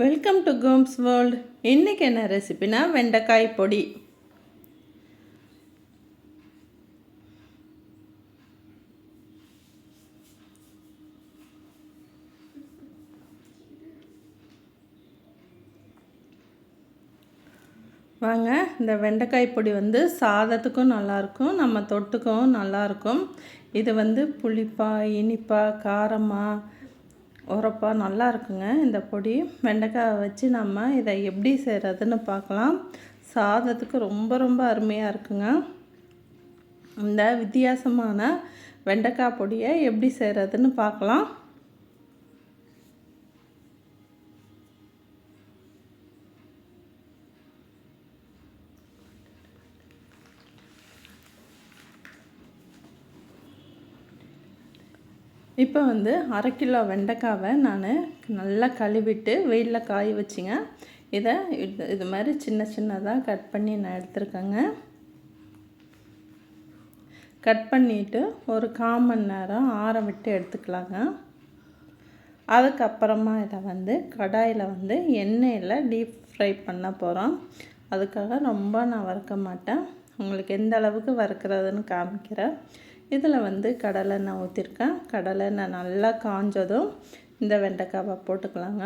Welcome to Gomez world. இன்றைக்கி என்ன ரெசிபினா வெண்டைக்காய் பொடி. வாங்க, இந்த வெண்டைக்காய் பொடி சாதத்துக்கும் நல்லாயிருக்கும், நம்ம தொட்டுக்கவும் நல்லாயிருக்கும். இது புளிப்பாக, இனிப்பாக, காரமாக, உரப்பா நல்லா இருக்குங்க இந்த பொடி. வெண்டைக்காய் வச்சு நம்ம இதை எப்படி செய்கிறதுன்னு பார்க்கலாம். சாதத்துக்கு ரொம்ப ரொம்ப அருமையாக இருக்குங்க. இந்த வித்தியாசமான வெண்டைக்காய் பொடியை எப்படி செய்கிறதுன்னு பார்க்கலாம். இப்போ 1/2 கிலோ வெண்டைக்காவை நான் நல்லா கழுவிட்டு வெயிலில் காய வச்சுங்க. இதை இது மாதிரி சின்ன சின்னதாக கட் பண்ணி நான் எடுத்துருக்கேங்க. கட் பண்ணிவிட்டு ஒரு 1/4 மணி நேரம் ஆற விட்டு எடுத்துக்கலாங்க. அதுக்கப்புறமா இதை கடாயில் எண்ணெயில் டீப் ஃப்ரை பண்ண போகிறோம். அதுக்காக ரொம்ப நான் வறுக்க மாட்டேன், உங்களுக்கு எந்த அளவுக்கு வறுக்கிறதுன்னு காமிக்கிறேன். இதில் கடலை எண்ணெய் ஊற்றிருக்கேன். கடலை எண்ணெய் நல்லா காஞ்சதும் இந்த வெண்டைக்காவை போட்டுக்கலாங்க.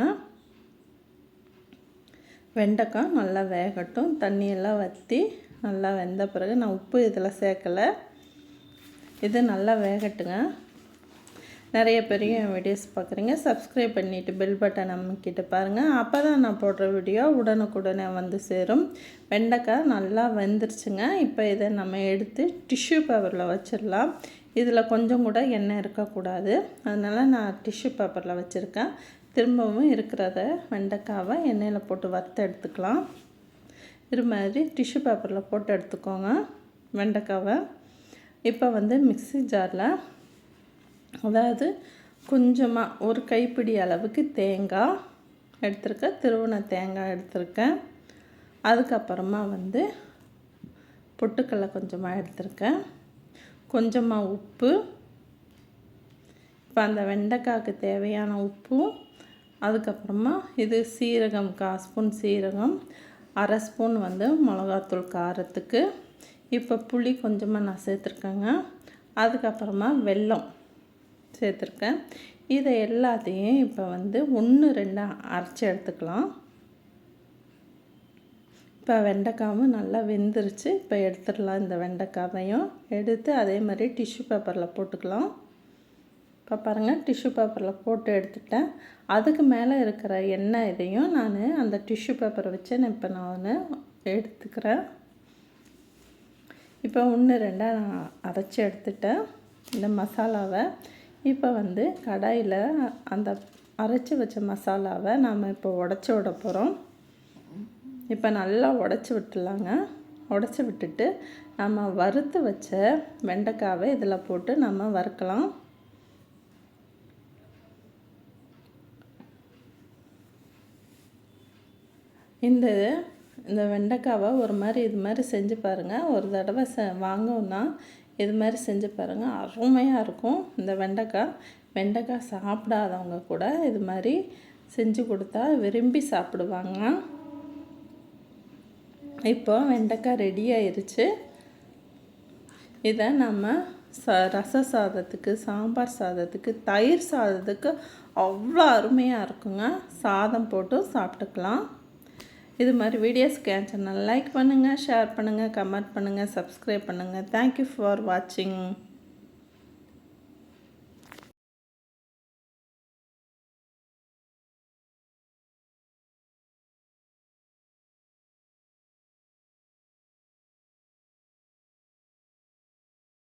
வெண்டைக்காய் நல்லா வேகட்டும். தண்ணியெல்லாம் வற்றி நல்லா வெந்த பிறகு நான் உப்பு இதில் சேர்க்கலை. இது நல்லா வேகட்டுங்க. நிறைய பெரிய வீடியோஸ் பார்க்குறீங்க, சப்ஸ்கிரைப் பண்ணிவிட்டு பெல் பட்டன் அமைக்கிட்டு பாருங்கள். அப்போ தான் நான் போடுற வீடியோ உடனுக்குடனே சேரும். வெண்டைக்காய் நல்லா வெந்துருச்சுங்க. இப்போ இதை நம்ம எடுத்து டிஷ்யூ பேப்பரில் வச்சிடலாம். இதில் கொஞ்சம் கூட எண்ணெய் இருக்கக்கூடாது, அதனால் நான் டிஷ்யூ பேப்பரில் வச்சுருக்கேன். திரும்பவும் இருக்கிறத வெண்டைக்காவை எண்ணெயில் போட்டு வறுத்து எடுத்துக்கலாம். இது மாதிரி டிஷ்யூ பேப்பரில் போட்டு எடுத்துக்கோங்க வெண்டைக்காவை. இப்போ மிக்ஸி ஜாரில், அதாவது கொஞ்சமாக ஒரு கைப்பிடி அளவுக்கு தேங்காய் எடுத்துருக்கேன், திருவண்ண தேங்காய் எடுத்துருக்கேன். அதுக்கப்புறமா பொட்டுக்கடலை கொஞ்சமாக எடுத்துருக்கேன், கொஞ்சமாக உப்பு. இப்போ அந்த வெண்டைக்காய்க்கு தேவையான உப்பும், அதுக்கப்புறமா இது சீரகம், 1/4 ஸ்பூன் சீரகம், 1/2 ஸ்பூன் மிளகாத்தூள் காரத்துக்கு. இப்போ புளி கொஞ்சமாக நான் சேர்த்துருக்கேங்க. அதுக்கப்புறமா வெல்லம் சேர்த்துருக்கேன். இதை எல்லாத்தையும் இப்போ 1-2 அரைச்சி எடுத்துக்கலாம். இப்போ வெண்டைக்காவும் நல்லா வெந்துருச்சு. இப்போ எடுத்துடலாம். இந்த வெண்டைக்காவையும் எடுத்து அதே மாதிரி டிஷ்யூ பேப்பரில் போட்டுக்கலாம். இப்போ பாருங்கள், டிஷ்யூ பேப்பரில் போட்டு எடுத்துட்டேன். அதுக்கு மேலே இருக்கிற எண்ணெய் இதையும் நான் அந்த டிஷ்யூ பேப்பரை வச்சு இப்போ நான் எடுத்துக்கிறேன். இப்போ 1-2 நான் அரைச்சி எடுத்துட்டேன் இந்த மசாலாவை. இப்போ கடாயில் அந்த அரைச்சி வச்ச மசாலாவை நாம் இப்போ உடச்சி விட போகிறோம். இப்போ நல்லா உடச்சி விட்டுலாங்க. உடச்சி விட்டுட்டு நம்ம வறுத்து வச்ச வெண்டைக்காவை இதில் போட்டு நம்ம வறுக்கலாம். இந்த வெண்டைக்காவை ஒரு மாதிரி இது மாதிரி செஞ்சு பாருங்கள். ஒரு தடவை வாங்கணுன்னா இது மாதிரி செஞ்சு பாருங்கள், அருமையாக இருக்கும். இந்த வெண்டைக்காய் சாப்பிடாதவங்க கூட இது மாதிரி செஞ்சு கொடுத்தா விரும்பி சாப்பிடுவாங்க. இப்போ வெண்டைக்காய் ரெடி ஆயிடுச்சு. இதை நம்ம ரச சாதத்துக்கு, சாம்பார் சாதத்துக்கு, தயிர் சாதத்துக்கு அவ்வளோ அருமையாக இருக்குங்க. சாதம் போட்டு சாப்பிட்டுக்கலாம். இது மாதிரி வீடியோஸ்க்கு என் சேனல் லைக் பண்ணுங்கள், ஷேர் பண்ணுங்கள், கமெண்ட் பண்ணுங்கள், சப்ஸ்கிரைப் பண்ணுங்கள். தேங்க்யூ ஃபார் வாட்சிங்.